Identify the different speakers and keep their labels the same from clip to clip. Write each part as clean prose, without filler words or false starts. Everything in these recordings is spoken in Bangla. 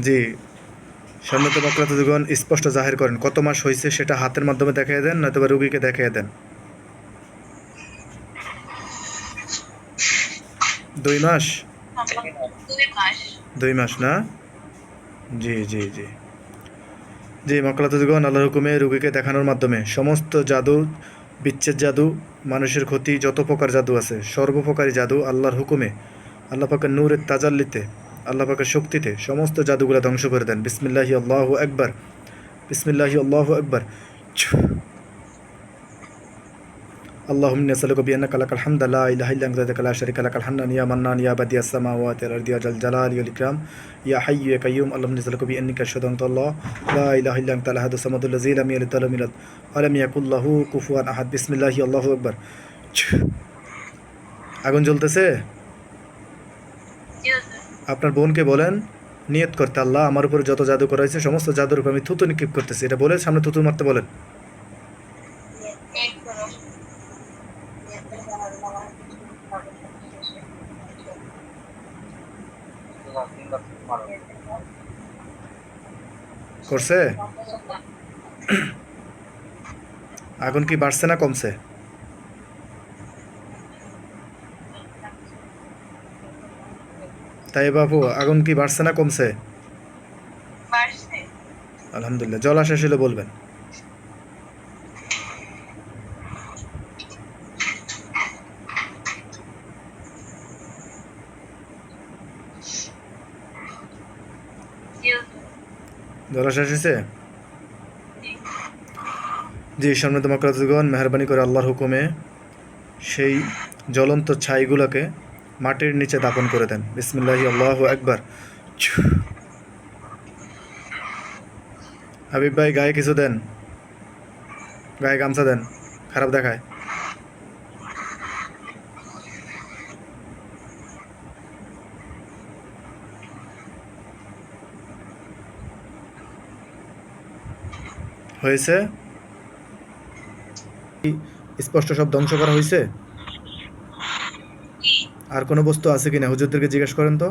Speaker 1: জি, সম্মানিত বক্তাগণ স্পষ্ট জাহির করেন কত মাস হয়েছে সেটা হাতের মাধ্যমে দেখিয়ে দেন, নয়তো বা রুগীকে দেখিয়ে দেন। 2 মাস? 2 মাস না? জি জি জি জি মক্কালাতুগণ, আল্লাহর হুকুমে রুগীকে দেখানোর মাধ্যমে সমস্ত জাদু, বিচ্ছেদ জাদু, মানুষের ক্ষতি, যত প্রকার জাদু আছে সর্বপ্রকারী জাদু আল্লাহর হুকুমে, আল্লাহ পাকের নূরের তাজাল্লিতে, আল্লাহ পাকের শক্তিতে সমস্ত জাদুগুলা ধ্বংস করে দেন। বিসমিল্লাহি আল্লাহু আকবার, বিসমিল্লাহি আল্লাহু আকবার। اللهم إني أسألك بأنك لك الحمد لا إله إلا أنت وحدك لا شريك لك الحنان يا منان يا بديع السماوات والأرض يا ذا الجلال والإكرام يا حي يا قيوم. اللهم إني أسألك بأنك أشهد أن الله لا إله إلا أنت الأحد الصمد الذي لم يلد ولم يولد ولم يكن له كفوا أحد. বিসমিল্লাহি আল্লাহু আকবার। আগুন জ্বলতেছে? আপনার বোনকে বলেন নিয়ত করতে, আল্লাহ আমার উপরে যত জাদু করা হয়েছে সমস্ত জাদুর উপর আমি থুতু নিক্ষেপ করতেছি, এটা বলে সামনে থুতু মারতে বলেন। করছে? আগুন কি বাড়ছে না কমছে? তাই বাবু, আগুন কি বাড়ছে না কমছে? আলহামদুলিল্লাহ। জল শেষ হলে বলবেন। জল শেষ হয়েছে? জি, সম্মানিত মক্কালাতুগণ, মেহরবানি করে আল্লাহর হুকুমে সেই জ্বলন্ত ছাইগুলোকে মাটির নিচে দাপন করে দেন। বিসমিল্লাহি আল্লাহু আকবার। হাবিব ভাই গায়ে কিছু দেন, গায়ে গামছা দেন, খারাপ দেখায়। হয়েছে? স্পষ্ট সব ধ্বংস করা হয়েছে? আর কোনো বস্তু আছে কিনা হুজুরদেরকে জিজ্ঞেস করেন তো।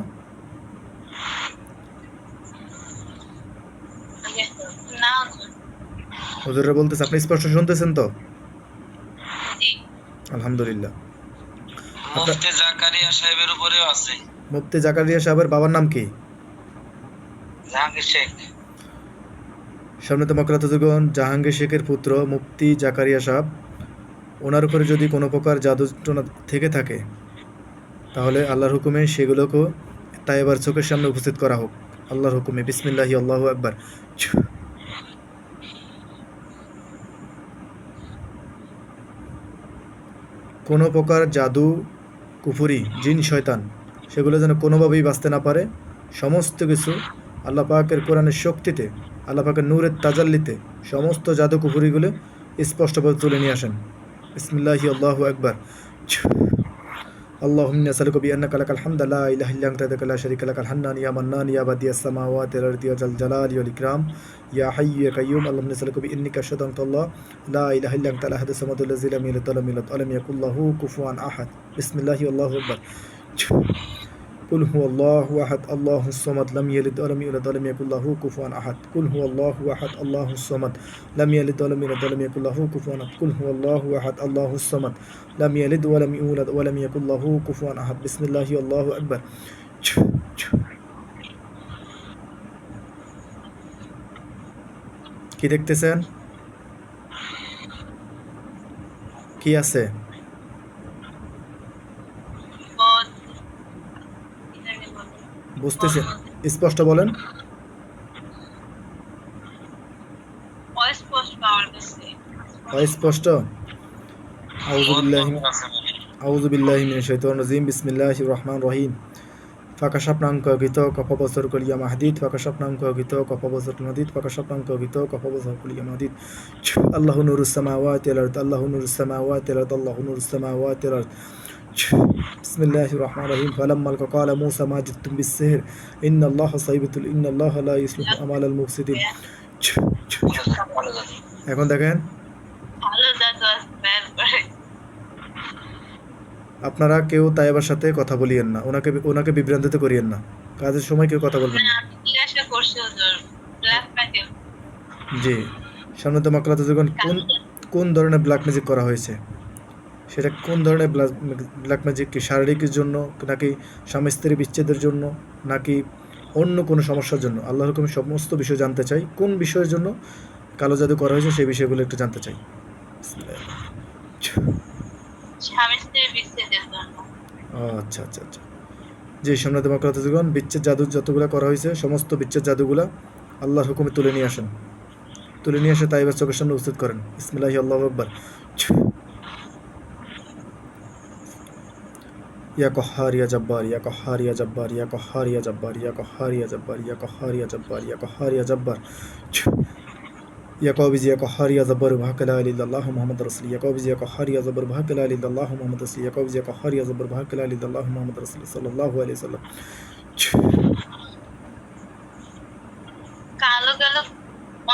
Speaker 1: হুজুররা বলতেছে, আপনি স্পষ্ট শুনতেছেন তো? আলহামদুলিল্লাহ।
Speaker 2: মুফতি জাকারিয়া সাহেবের উপরেও আছে।
Speaker 1: মুফতি জাকারিয়া সাহেবের বাবার নাম কি?
Speaker 2: জাহাঙ্গীর শেখ।
Speaker 1: সম্মানিত মক্কালাতুগণ, জাহাঙ্গীর শেখের পুত্র মুফতি জাকারিয়া সাহেব, ওনার উপরে যদি কোনো প্রকার জাদু টোনা থেকে থাকে তাহলে আল্লাহর হুকুমে সেগুলোকে তাইবার চোখের সামনে উপস্থিত করা হোক আল্লাহর হুকুমে। বিসমিল্লাহি আল্লাহু আকবার। কোনো প্রকার জাদু, কুফুরি, জিন, শয়তান সেগুলো যেন কোনোভাবেই বাঁচতে না পারে। সমস্ত কিছু আল্লাহ পাকের কোরআনের শক্তিতে, আল্লাহ পাকের নূরের তাজাল্লিতে সমস্ত জাদু কুফুরিগুলো স্পষ্টভাবে তুলে নিয়ে আসেন। বিসমিল্লাহি আল্লাহু আকবার। اللهم إني أسألك بأنك لك الحمد لا إله إلا أنت وحدك لا شريك لك الحنان يا منان يا بديع السماوات والأرض يا ذا الجلال والإكرام يا حي يا قيوم. اللهم إني أسألك بأنك أشهد أن الله لا إله إلا أنت الأحد الصمد الذي لم يلد ولم يولد ولم يكن له كفوا أحد. بسم الله والله أكبر. قل هو الله أحد الله الصمد لم يلد ولم يولد ولم يكن له كفوا أحد. قل هو الله أحد الله الصمد لم يلد ولم يولد ولم يكن له كفوا أحد. قل هو الله أحد الله الصمد لم يلد ولم يولد ولم يكن له كفوا أحد. بسم الله والله أكبر. কি দেখতেছেন? কি আছে? বুঝতেছেন? স্পষ্ট বলেন। অস্পষ্ট? আউযু বিল্লাহি মিনাশ শাইতানির রাজিম। বিসমিল্লাহির রহমানির রহিম। ফাকাশাফনা আনকা গিতাকা ফাবাসসারকা লিয়া মাহদিদ ফাকাশাফনা আনকা গিতাকা ফাবাসসারকা মাহদিদ ফাকাশাফনা আনকা গিতাকা ফাবাসসারকা লিয়া মাহদিদ। আল্লাহু নূরুস সামাওয়াতি ওয়াল আরদ আল্লাহু নূরুস সামাওয়াতি ওয়াল আরদ আল্লাহু নূরুস সামাওয়াতি ওয়াল আরদ। বিসমিল্লাহির রহমানির রহিম। ফালাম্মা ক্বালা মূসা মা জিতুম বিস-সিহর ইন্নাল্লাহা সাইয়িবুল ইন্নাল্লাহা লা ইউসলিহু আমালাল মুফসিদিন। এখন দেখেন, আপনারা কেউ তাইবার সাথে কথা বলিয়েন না, ওনাকে বিভ্রান্তিত করিয়েন না, কাজের সময় কেউ কথা বলবেন না।
Speaker 3: আমি জিজ্ঞাসা করছি হুজুর, ব্ল্যাক ম্যাজিক
Speaker 1: জি, সম্মানিত মাকলাতুজগণ, কোন ধরনের ব্ল্যাক ম্যাজিক করা হয়েছে, সেটা কোন ধরনের ব্ল্যাক ম্যাজিক, কি শারীরিকের জন্য, নাকি স্বামী স্ত্রী বিচ্ছেদের জন্য, নাকি অন্য কোনো সমস্যার জন্য? আল্লাহর হুকুমে সমস্ত বিষয় জানতে চাই। কোন বিষয়ের জন্য কালো জাদু করা হয়েছে সেই বিষয়গুলো একটু জানতে চাই।
Speaker 3: স্বামী স্ত্রীর বিচ্ছেদের জন্য।
Speaker 1: আচ্ছা আচ্ছা আচ্ছা। জি, সম্মানিত মাকলাতুজগণ, বিচ্ছেদ জাদু যতগুলো করা হয়েছে সমস্ত বিচ্ছেদ জাদুগুলা আল্লাহর হুকুমে তুলে নিয়ে আসেন। তুলে নিয়ে এসে তাইবার চোখের সামনে উপস্থিত করেন। বিসমিল্লাহি আল্লাহু আকবার। ইয়া কহার ইয়া জব্বার, ইয়া কহার ইয়া জব্বার, ইয়া কহার ইয়া জব্বার, ইয়া কহার ইয়া জব্বার, ইয়া কহার ইয়া জব্বার, ইয়া কহার ইয়া জব্বার। ইয়া কবিজ ইয়া কহার ইয়া জব্বার ভাকা লা ইলাহা ইল্লাল্লাহু মুহাম্মাদুর রাসূল। ইয়া কবিজ ইয়া কহার ইয়া জব্বার ভাকা লা ইলাহা ইল্লাল্লাহু মুহাম্মাদুর রাসূল। ইয়া কবিজ ইয়া কহার ইয়া জব্বার ভাকা লা ইলাহা ইল্লাল্লাহু মুহাম্মাদুর রাসূল সাল্লাল্লাহু আলাইহি ওয়াসাল্লাম।
Speaker 3: কালো কালো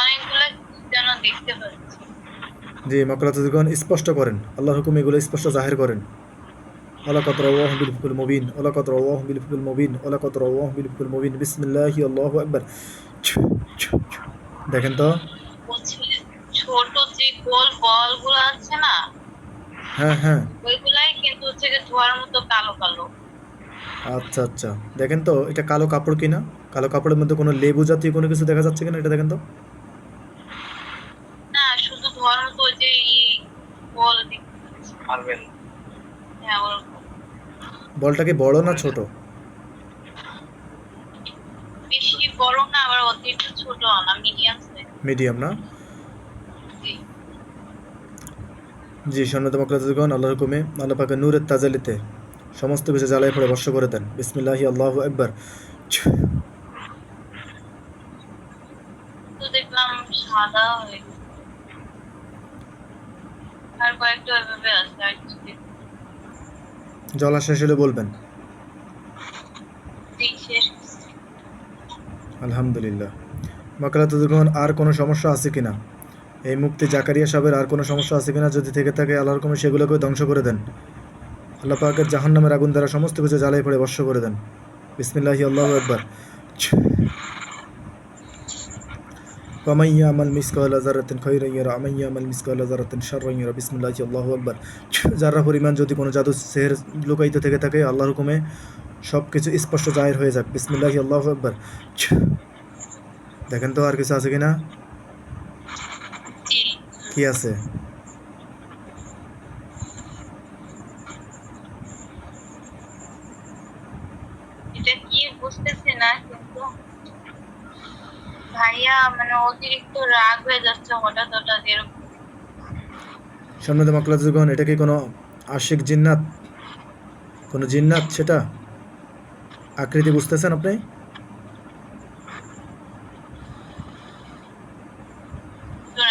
Speaker 3: অনেকগুলো যেন দেখতে পাচ্ছি।
Speaker 1: জি, মাকলাতুজগণ, স্পষ্ট করেন, আল্লাহর হুকুমে এগুলো স্পষ্ট জাহির করেন। ওয়ালাকাদ রাওয়াহু বিল ফুকুল মুবিন, ওয়ালাকাদ রাওয়াহু বিল ফুকুল মুবিন, ওয়ালাকাদ রাওয়াহু বিল ফুকুল মুবিন। বিসমিল্লাহি আল্লাহু আকবার। দেখেন তো।
Speaker 3: ছোট যে গোল বলগুলো আছে না,
Speaker 1: হ্যাঁ হ্যাঁ,
Speaker 3: ওইগুলাই কিন্তু হচ্ছে যে ধোয়ার মতো কালো কালো।
Speaker 1: আচ্ছা আচ্ছা, দেখেন তো এটা কালো কাপড় কিনা, কালো কাপড়ের মধ্যে কোনো লেবু জাতীয় কোনো কিছু দেখা যাচ্ছে কিনা, এটা দেখেন তো।
Speaker 3: না, শুধু ধোয়ার মতো ওই যে বল মার্বেল। হ্যাঁ, ওরকম।
Speaker 1: বলটা কি বড় না ছোট?
Speaker 3: বেশি বড় না, আবার অতিরিক্ত ছোট না, মিডিয়াম সাইজ।
Speaker 1: মিডিয়াম না?
Speaker 3: জি।
Speaker 1: জি, সম্মানিত মাকলাতুজগণ, আল্লাহর হুকুমে আল্লাহ পাকের নূরের তাজালিতে সমস্ত কিছু জ্বালায় পড়ে বর্ষ করে দেন। বিসমিল্লাহি আল্লাহু আকবার।
Speaker 3: তো দেখলাম সাদা হয়ে গেছে, আর কয়েকটা ওইভাবে আছে, আর কিছু
Speaker 1: জলা শেষ হলে বলবেন।
Speaker 3: শেষ করছি।
Speaker 1: আলহামদুলিল্লাহ। মাকলাতুজগণ, আর কোনো সমস্যা আছে কিনা? এই মুক্তি জাকারিয়া সাহেবের আর কোনো সমস্যা আছে কিনা? যদি থেকে থাকে আল্লাহর হুকুমে সেগুলোকে ধ্বংস করে দেন। আল্লাহ পাকের জাহান্নামের আগুন দ্বারা সমস্ত কিছু জ্বালায় পড়ে বর্ষ করে দেন। বিসমিল্লাহি আল্লাহু আকবার। ومن يعمل مثقال ذرة خيرا يره ومن يعمل مثقال ذرة شرا يره বিসমিল্লাহি আল্লাহু আকবার। যারা পরিমাণ যদি কোনো জাদু সেহের লুকায়িত থেকে থাকে আল্লাহর হুকুমে সব কিছু স্পষ্ট জাহির হয়ে যাক। বিসমিল্লাহি আল্লাহু আকবার। দেখেন তো আর কিছু আছে কিনা? কি আছে?
Speaker 3: এটা কি বুঝতেছি না, কিন্তু ভাইয়া মানে অতিরিক্ত রাগ হয়ে যাচ্ছে হঠাৎ হঠাৎ এরকম।
Speaker 1: সম্মানিত মাকলাতুজগণ, এটা কি কোনো আশিক জিন্নাত, কোনো জিন্নাত? সেটা আকৃতি বুঝতেছেন আপনি?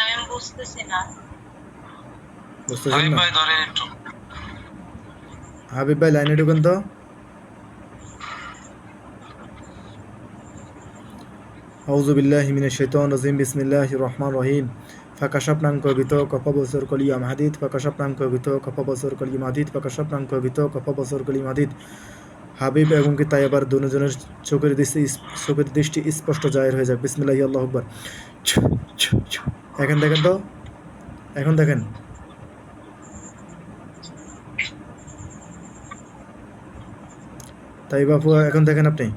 Speaker 3: আমি বুঝতেছি না।
Speaker 1: বুঝতেছেন না?
Speaker 2: ভাই ধরে একটু
Speaker 1: হাবিব ভাই লাইনে ঢুকেন তো। আউযু বিল্লাহি মিনাশ শাইতানির রাজিম। বিসমিল্লাহির রহমানির রহিম। ফাকাশাফনা আনকা গিতাওয়াকা ফাবসিরকা লিয়াম হাদিদ, ফাকাশাফনা আনকা গিতাওয়াকা ফাবসিরকা লিয়াম হাদিদ, ফাকাশাফনা আনকা গিতাওয়াকা ফাবসিরকা লিয়াম হাদিদ। হাবিব এবং কি তাইবার দুজনের চোখের দৃষ্টি স্পষ্ট জাহির হয়ে যায়। বিসমিল্লাহি আল্লাহু আকবার। এখন দেখেন তো, এখন দেখেন। তাই বাপু, এখন দেখেন আপনি।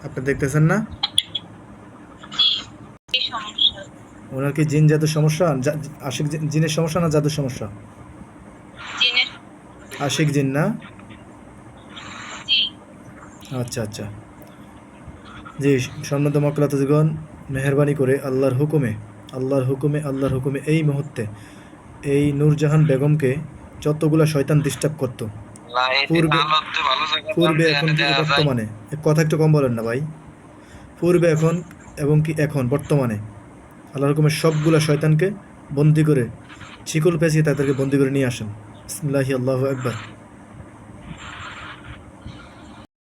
Speaker 1: আপনি দেখতেছেন না? ওনার কি জিন জাদুর সমস্যা, আশিক জিনের সমস্যা না জাদুর সমস্যা? আশিক জিন না? আচ্ছা আচ্ছা। জি, সম্মানিত মাকলাতুজগণ, মেহেরবানি করে আল্লাহর হুকুমে এই মুহূর্তে এই নূরজাহান বেগমকে যতগুলা শয়তান ডিস্টার্ব করতো পূর্বে, এখন কি বর্তমানে, কথা একটু কম বলেন না ভাই, পূর্বে, এখন এবং কি এখন বর্তমানে, আল্লাহর হুকুমে সবগুলা শয়তানকে বন্দি করে শিকল পেঁচিয়ে তাদেরকে বন্দি করে নিয়ে আসেন। বিসমিল্লাহি আল্লাহু আকবার।